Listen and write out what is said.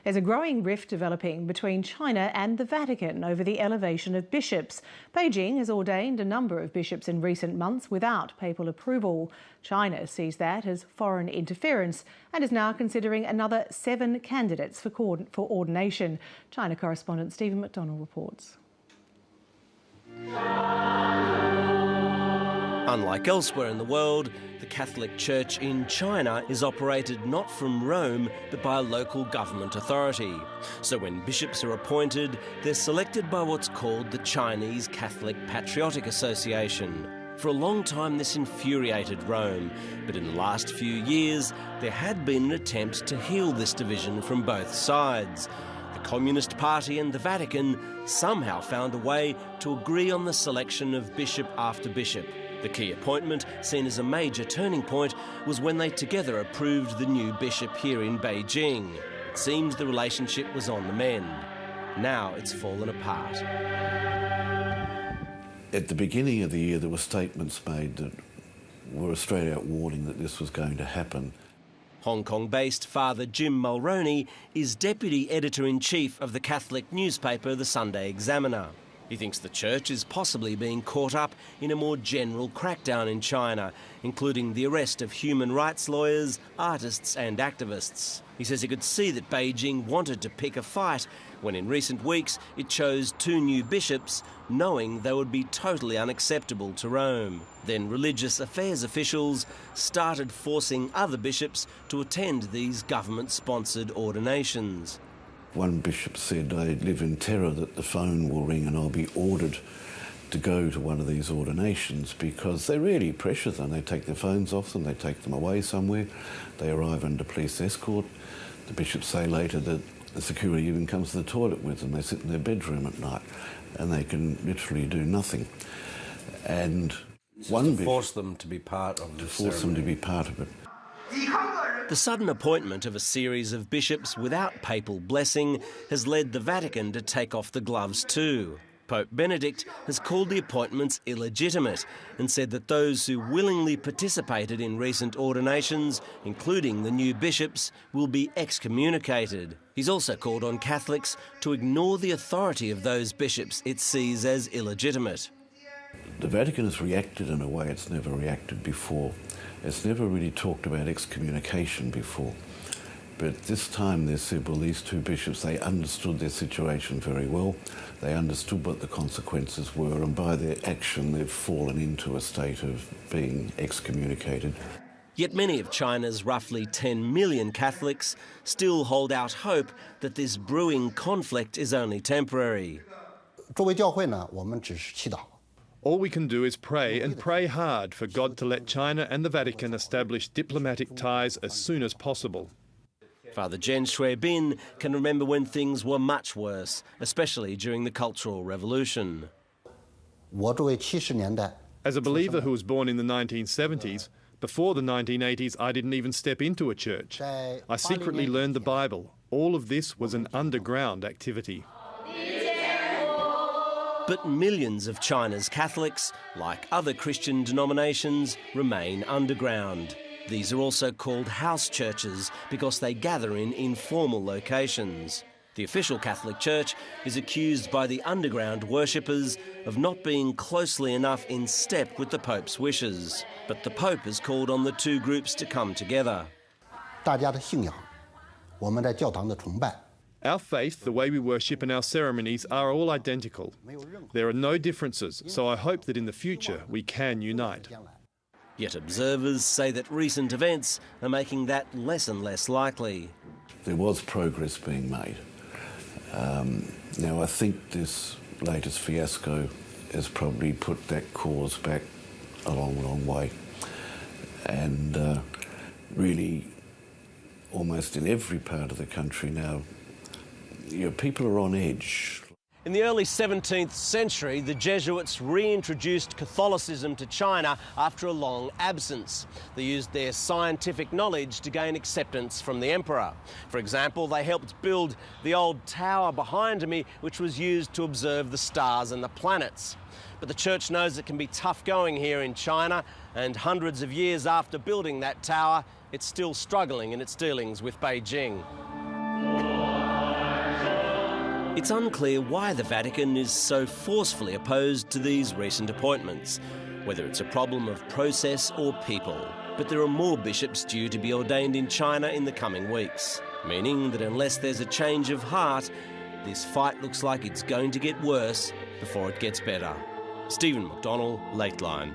There's a growing rift developing between China and the Vatican over the elevation of bishops. Beijing has ordained a number of bishops in recent months without papal approval. China sees that as foreign interference and is now considering another 7 candidates for ordination. China correspondent Stephen McDonnell reports. Unlike elsewhere in the world, the Catholic Church in China is operated not from Rome but by a local government authority. So when bishops are appointed, they're selected by what's called the Chinese Catholic Patriotic Association. For a long time this infuriated Rome, but in the last few years there had been an attempt to heal this division from both sides. The Communist Party and the Vatican somehow found a way to agree on the selection of bishop after bishop. The key appointment, seen as a major turning point, was when they together approved the new bishop here in Beijing. It seemed the relationship was on the mend. Now it's fallen apart. At the beginning of the year, there were statements made that were a straight-out warning that this was going to happen. Hong Kong-based Father Jim Mulroney is Deputy Editor-in-Chief of the Catholic newspaper The Sunday Examiner. He thinks the church is possibly being caught up in a more general crackdown in China, including the arrest of human rights lawyers, artists and activists. He says he could see that Beijing wanted to pick a fight when in recent weeks it chose 2 new bishops, knowing they would be totally unacceptable to Rome. Then religious affairs officials started forcing other bishops to attend these government-sponsored ordinations. One bishop said, "I live in terror that the phone will ring and I'll be ordered to go to one of these ordinations," because they really pressure them. They take their phones off them, they take them away somewhere, they arrive under police escort. The bishops say later that the security even comes to the toilet with them. They sit in their bedroom at night and they can literally do nothing. And one bishop... force them to be part of the ceremony. Force them to be part of it. The sudden appointment of a series of bishops without papal blessing has led the Vatican to take off the gloves too. Pope Benedict has called the appointments illegitimate and said that those who willingly participated in recent ordinations, including the new bishops, will be excommunicated. He's also called on Catholics to ignore the authority of those bishops it sees as illegitimate. The Vatican has reacted in a way it's never reacted before. It's never really talked about excommunication before. But this time they said, well, these 2 bishops, they understood their situation very well. They understood what the consequences were, and by their action they've fallen into a state of being excommunicated. Yet many of China's roughly 10 million Catholics still hold out hope that this brewing conflict is only temporary. All we can do is pray, and pray hard, for God to let China and the Vatican establish diplomatic ties as soon as possible. Father Jen Shui-bin can remember when things were much worse, especially during the Cultural Revolution. As a believer who was born in the 1970s, before the 1980s I didn't even step into a church. I secretly learned the Bible. All of this was an underground activity. But millions of China's Catholics, like other Christian denominations, remain underground. These are also called house churches because they gather in informal locations. The official Catholic Church is accused by the underground worshippers of not being closely enough in step with the Pope's wishes. But the Pope has called on the 2 groups to come together. Our faith, the way we worship and our ceremonies are all identical. There are no differences, so I hope that in the future we can unite. Yet observers say that recent events are making that less and less likely. There was progress being made. Now I think this latest fiasco has probably put that cause back a long, long way. And really, almost in every part of the country now, people are on edge. In the early 17th century, the Jesuits reintroduced Catholicism to China after a long absence. They used their scientific knowledge to gain acceptance from the emperor. For example, they helped build the old tower behind me, which was used to observe the stars and the planets. But the church knows it can be tough going here in China, and hundreds of years after building that tower, it's still struggling in its dealings with Beijing. It's unclear why the Vatican is so forcefully opposed to these recent appointments, whether it's a problem of process or people. But there are more bishops due to be ordained in China in the coming weeks, meaning that unless there's a change of heart, this fight looks like it's going to get worse before it gets better. Stephen McDonnell, Lateline.